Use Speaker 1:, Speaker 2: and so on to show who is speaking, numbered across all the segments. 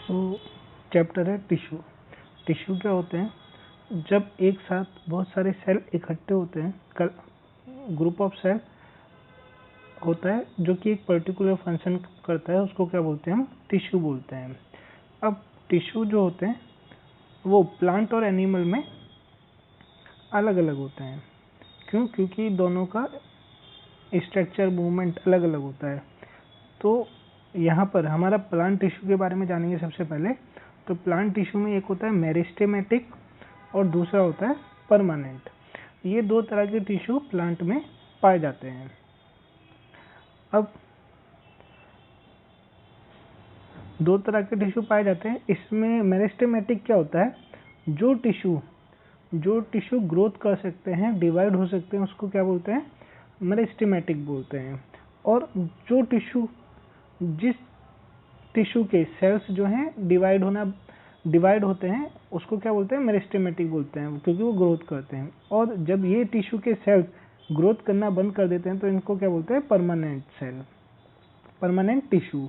Speaker 1: तो चैप्टर है tissue. Tissue क्या होते हैं? जब एक साथ बहुत सारे सेल इकट्ठे होते हैं, ग्रुप ऑफ सेल होता है जो कि एक पर्टिकुलर फंक्शन करता है, उसको क्या बोलते हैं? हम टिश्यू बोलते हैं। अब टिश्यू जो होते हैं वो प्लांट और एनिमल में अलग अलग होते हैं। क्यों? क्योंकि दोनों का स्ट्रक्चर, मूवमेंट अलग अलग होता है। तो यहाँ पर हमारा प्लांट टिश्यू के बारे में जानेंगे सबसे पहले। तो प्लांट टिश्यू में एक होता है मेरिस्टेमेटिक और दूसरा होता है परमानेंट। ये दो तरह के टिश्यू प्लांट में पाए जाते हैं। अब दो तरह के टिश्यू पाए जाते हैं। इसमें मेरिस्टेमेटिक क्या होता है? जो टिश्यू ग्रोथ कर सकते हैं, डिवाइड हो सकते हैं, उसको क्या बोलते हैं? मेरिस्टेमेटिक बोलते हैं। और जो टिश्यू, जिस टिश्यू के सेल्स जो हैं डिवाइड होते हैं, उसको क्या बोलते हैं? मेरिस्टेमेटिक बोलते हैं, क्योंकि वो ग्रोथ करते हैं। और जब ये टिश्यू के सेल्स ग्रोथ करना बंद कर देते हैं तो इनको क्या बोलते हैं? Permanent cell, permanent tissue.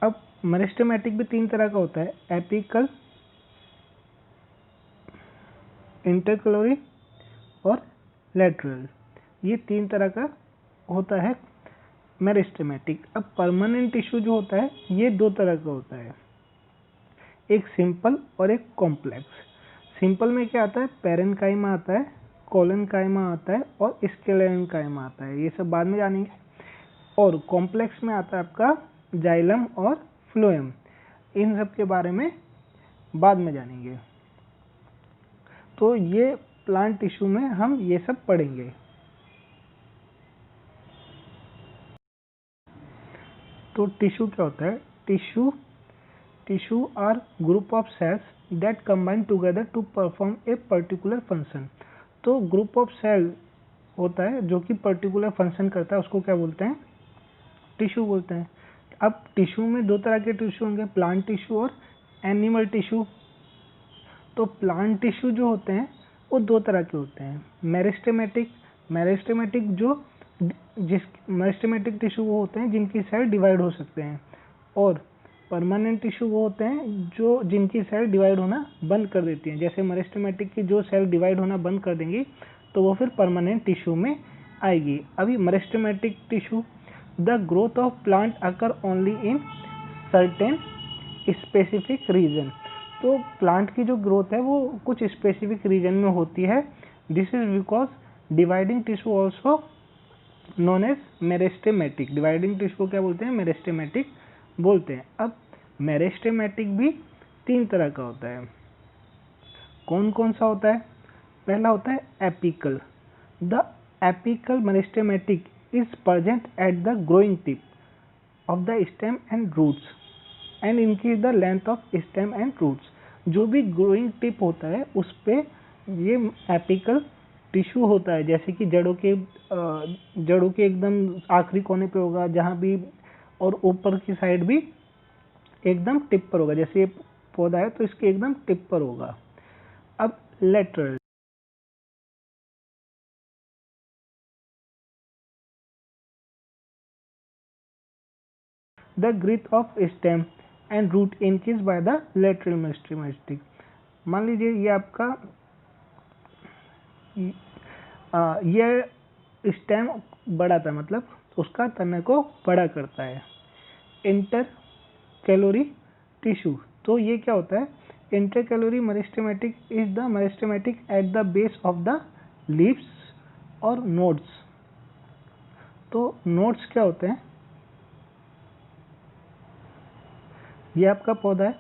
Speaker 1: अब मेरिस्टेमेटिक भी तीन तरह का होता है, एपिकल, इंटरकैलोरी और लैटरल। ये तीन तरह का होता है मेरिस्टेमेटिक। अब परमानेंट टिश्यू जो होता है ये दो तरह का होता है, एक सिंपल और एक कॉम्प्लेक्स। सिंपल में क्या आता है? पैरेन्काइमा आता है, कोलेनकाइमा आता है और स्क्लेरेन्काइमा आता है। ये सब बाद में जानेंगे। और कॉम्प्लेक्स में आता है आपका जाइलम और फ्लोएम। इन सब के बारे में बाद में जानेंगे। तो ये प्लांट टिश्यू में हम ये सब पढ़ेंगे। तो टिश्यू क्या होता है? Tissue are group of cells that combine together to perform a particular function. तो ग्रुप ऑफ सेल होता है जो कि पर्टिकुलर फंक्शन करता है, उसको क्या बोलते हैं? टिश्यू बोलते हैं। अब टिश्यू में दो तरह के टिश्यू होंगे, प्लांट टिश्यू और एनिमल टिश्यू। तो प्लांट टिश्यू जो होते हैं वो दो तरह के होते हैं, मेरिस्टेमेटिक मेरिस्टेमेटिक टिश्यू वो होते हैं जिनकी सेल डिवाइड हो सकते हैं, और परमानेंट टिश्यू वो होते हैं जो जिनकी सेल डिवाइड होना बंद कर देती हैं। जैसे मेरिस्टेमेटिक की जो सेल डिवाइड होना बंद कर देंगी तो वो फिर परमानेंट टिश्यू में आएगी। अभी meristematic tissue, the growth of plant occur only in certain specific region. तो प्लांट की जो ग्रोथ है वो कुछ स्पेसिफिक रीजन में होती है। This is because dividing tissue also known as meristematic. Dividing tissue को क्या बोलते हैं? मेरिस्टेमेटिक बोलते हैं। अब मेरिस्टेमेटिक भी तीन तरह का होता है। कौन कौन सा होता है? पहला होता है apical. The apical meristematic is present at the growing tip of the stem and roots and increase the length of stem and roots. जो भी ग्रोइंग टिप होता है उस पे ये एपिकल टिश्यू होता है। जैसे कि जड़ों के एकदम आखिरी कोने पे होगा जहाँ भी, और ऊपर की साइड भी एकदम टिप पर होगा। जैसे ये पौधा है तो इसके एकदम टिप पर होगा। अब lateral, the growth of stem and root increase by the lateral meristematic. मान लीजिए ये आपका ये स्टेम बड़ा था, मतलब उसका तना को बड़ा करता है। इंटर कैलोरी टिश्यू, तो ये क्या होता है? Inter calorie meristematic is the meristematic at the base of the leaves और नोड्स। तो नोड्स क्या होते हैं? ये आपका पौधा है,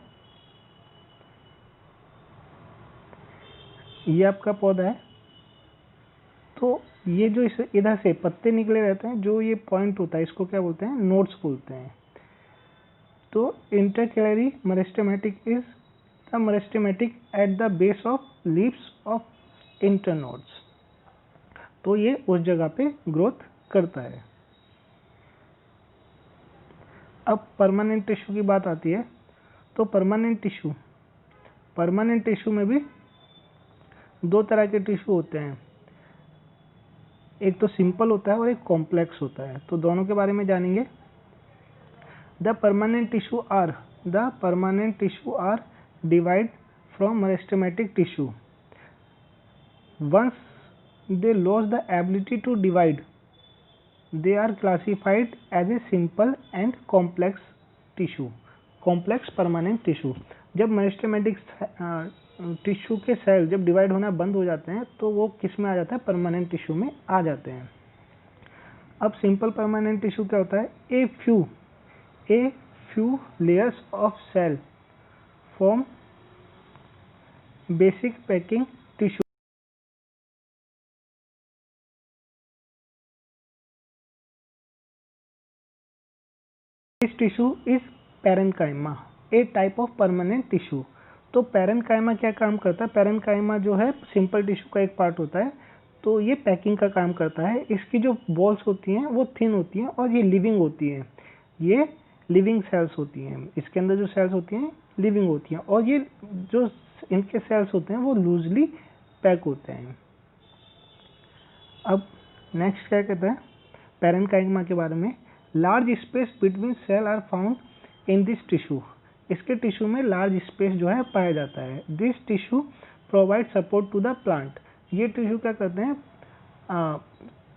Speaker 1: ये आपका पौधा है। तो ये जो इस इधर से पत्ते निकले रहते हैं, जो ये पॉइंट होता है, इसको क्या बोलते हैं? नोड्स बोलते हैं। तो intercalary meristematic is the meristematic at the base of leaves of internodes. तो ये उस जगह पे ग्रोथ करता है। अब परमानेंट टिश्यू की बात आती है। तो परमानेंट टिश्यू में भी दो तरह के टिश्यू होते हैं, एक तो सिंपल होता है और एक कॉम्प्लेक्स होता है। तो दोनों के बारे में जानेंगे। The permanent tissue are the permanent tissue are derived from meristematic tissue. Once they lose the ability to divide, they are classified as a simple and complex tissue, complex permanent tissue. जब meristematic tissue के cell जब divide होना बंद हो जाते हैं तो वो किस में आ जाता है, परमानेंट टिश्यू में आ जाते हैं। अब सिंपल परमानेंट टिश्यू क्या होता है, a few layers of cell form basic packing tissue. This tissue is parenchyma, a type of permanent tissue. तो पैरेन्काइमा क्या काम करता है, पैरेन्काइमा जो है सिंपल टिश्यू का एक पार्ट होता है, तो ये पैकिंग का काम करता है। इसकी जो वॉल्स होती हैं वो थिन होती हैं और ये लिविंग होती हैं, ये लिविंग सेल्स होती हैं। इसके अंदर जो सेल्स होती हैं लिविंग होती हैं और ये जो इनके सेल्स होते हैं वो लूजली पैक होते हैं। अब नेक्स्ट क्या कहता है पैरेन्काइमा के बारे में, large space between cell are found in this tissue. इसके टिश्यू में लार्ज स्पेस जो है पाया जाता है। This tissue provide support to the plant. ये टिश्यू क्या करते हैं,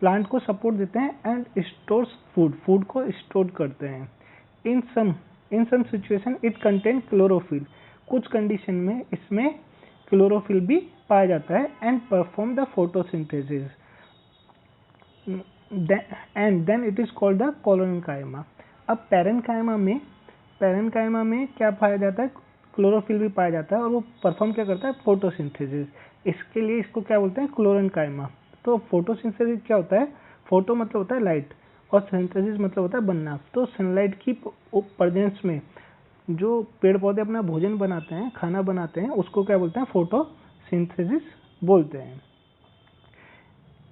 Speaker 1: प्लांट को सपोर्ट देते हैं एंड स्टोर्स फूड को स्टोर करते हैं। In some situation it contain chlorophyll. कुछ कंडीशन में इसमें क्लोरोफिल भी पाया जाता है and perform the photosynthesis and then it is called the collenchyma. अब पैरेन्काइमा में क्या पाया जाता है, क्लोरोफिल भी पाया जाता है और वो परफॉर्म क्या करता है, फोटोसिंथेसिस। इसके लिए इसको क्या बोलते हैं, क्लोरोनकाइमा। तो फोटोसिंथेसिस क्या होता है, फोटो मतलब होता है लाइट और सिंथेसिस मतलब होता है बनना। तो सनलाइट की प्रेजेंस में जो पेड़ पौधे अपना भोजन बनाते हैं, खाना बनाते हैं, उसको क्या बोलते हैं, फोटोसिंथेसिस बोलते हैं।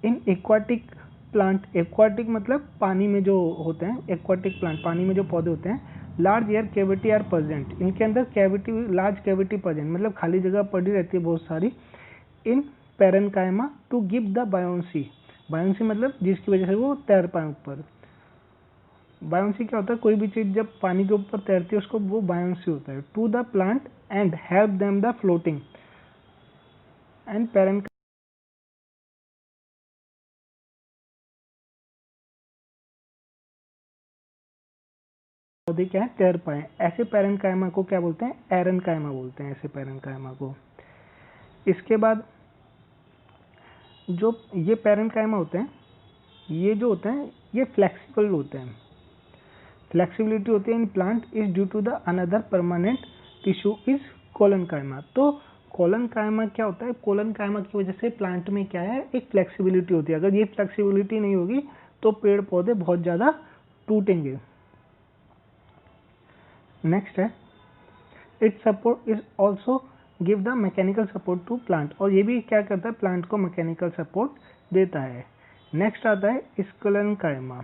Speaker 1: इन एक्वाटिक प्लांट, एक्वाटिक मतलब पानी में जो होते हैं, एक्वाटिक प्लांट पानी में जो पौधे होते हैं, large air cavity are present. इनके अंदर कैविटी, लार्ज कैविटी प्रेजेंट मतलब खाली जगह पड़ी रहती है बहुत सारी। In parenchyma to give the buoyancy, buoyancy मतलब जिसकी वजह से वो तैर पाए ऊपर। बायोन्सी क्या होता है, कोई भी चीज जब पानी के ऊपर तैरती है उसको वो बायोन्सी होता है। To the plant and help them the floating and parenchyma पौधे क्या है, तैर पाए। ऐसे पैरेन्काइमा को क्या बोलते हैं, एरेन्काइमा बोलते हैं, ऐसे पैरेन्काइमा को। इसके बाद जो ये पैरेन्काइमा होते हैं, ये जो होते हैं ये फ्लेक्सिबल होते हैं। फ्लेक्सिबिलिटी होती है in plant is due to the another permanent tissue is collenchyma. तो कोलोनकाइमा क्या होता है, कोलोनकाइमा की वजह से प्लांट में क्या है, एक फ्लेक्सिबिलिटी होती है। अगर ये फ्लेक्सिबिलिटी नहीं होगी तो पेड़ पौधे बहुत ज़्यादा टूटेंगे। नेक्स्ट है, it support is also give the mechanical support to plant. और ये भी क्या करता है, प्लांट को मैकेनिकल सपोर्ट देता है। नेक्स्ट आता है sclerenchyma.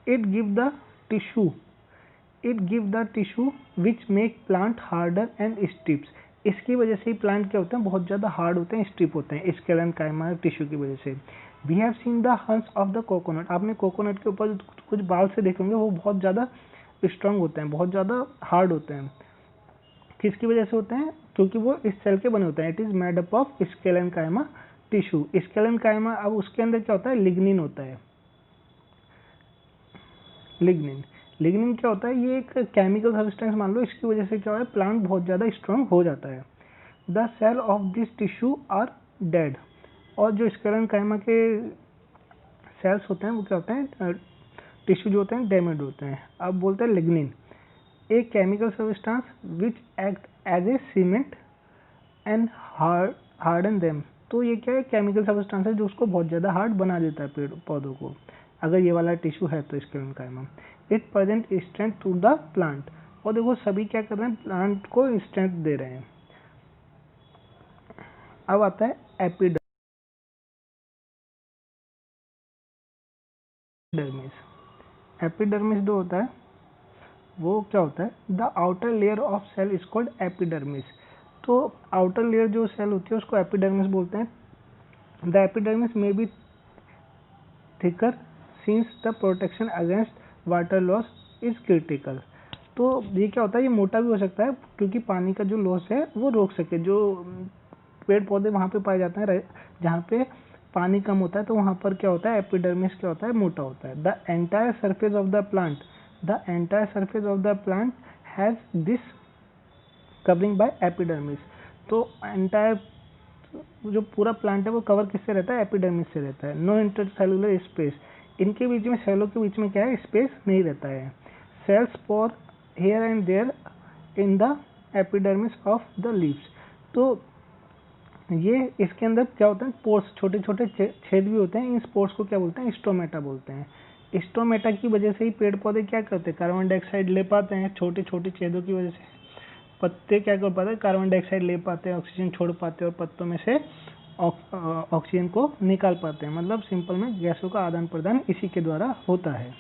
Speaker 1: It give the tissue which make plant harder and strips. इसकी वजह से ही प्लांट क्या होते हैं, बहुत ज़्यादा हार्ड होते हैं, स्ट्रिप होते हैं स्क्लेरेन्काइमा टिश्यू की वजह से। वी हैव सीन द हंस ऑफ द कोकोनट। आपने कोकोनट के ऊपर कुछ बाल से देखेंगे, वो बहुत ज़्यादा स्ट्रांग होते हैं, बहुत ज़्यादा हार्ड होते हैं। किसकी वजह से होते हैं, क्योंकि वो इस सेल के बने होते हैं। It is made up of sclerenchyma tissue. Sclerenchyma, अब उसके अंदर क्या होता है, लिग्निन होता है। लिग्निन क्या होता है, ये एक केमिकल सब्सटेंस मान लो, इसकी वजह से क्या होता है, प्लांट बहुत ज़्यादा स्ट्रांग हो जाता है। The cell of this tissue are dead. और जो स्क्लेरेन्काइमा के सेल्स होते हैं वो क्या होते हैं, टिश्यू जो होते हैं डैमेज होते हैं। अब बोलते हैं lignin, a chemical substance which act as a cement and harden them. तो ये क्या है, केमिकल सब्सटेंस है जो उसको बहुत ज़्यादा हार्ड बना देता है पेड़ पौधों को, अगर ये वाला टिश्यू है तो sclerenchyma. It present strength to the plant. और देखो सभी क्या कर रहे हैं, प्लांट को स्ट्रेंथ दे रहे हैं। अब आता है एपिडर्मिस। एपिडर्मिस जो होता है वो क्या होता है, the outer layer of cell is called epidermis. तो आउटर लेयर जो सेल होती है उसको एपिडर्मिस बोलते हैं। The epidermis may be thicker since the protection against water loss is critical. तो ये क्या होता है, ये मोटा भी हो सकता है क्योंकि पानी का जो लॉस है वो रोक सके। जो पेड़ पौधे वहाँ पे पाए जाते हैं जहाँ पे पानी कम होता है, तो वहाँ पर क्या होता है, एपिडर्मिस क्या होता है, मोटा होता है। The entire surface of the plant has this covering by epidermis. तो एंटायर जो पूरा प्लांट है वो कवर किससे रहता है, एपिडर्मिस से रहता है। नो इंटरसेलुलर स्पेस, इनके बीच में, सेलों के बीच में क्या है, स्पेस नहीं रहता है। Cells pore here and there in the epidermis of the leaves. तो ये इसके अंदर क्या होता है, पोर्स, छोटे छोटे छेद भी होते हैं। इन स्पोर्स को क्या बोलते हैं, स्टोमेटा बोलते हैं। स्टोमेटा की वजह से ही पेड़ पौधे क्या करते हैं, कार्बन डाइऑक्साइड ले पाते हैं। छोटे छोटे छेदों की वजह से पत्ते क्या कर पाते हैं, कार्बन डाइऑक्साइड ले पाते हैं, ऑक्सीजन छोड़ पाते हैं और पत्तों में से ऑक्सीजन को निकाल पाते हैं। मतलब सिंपल में गैसों का आदान प्रदान इसी के द्वारा होता है।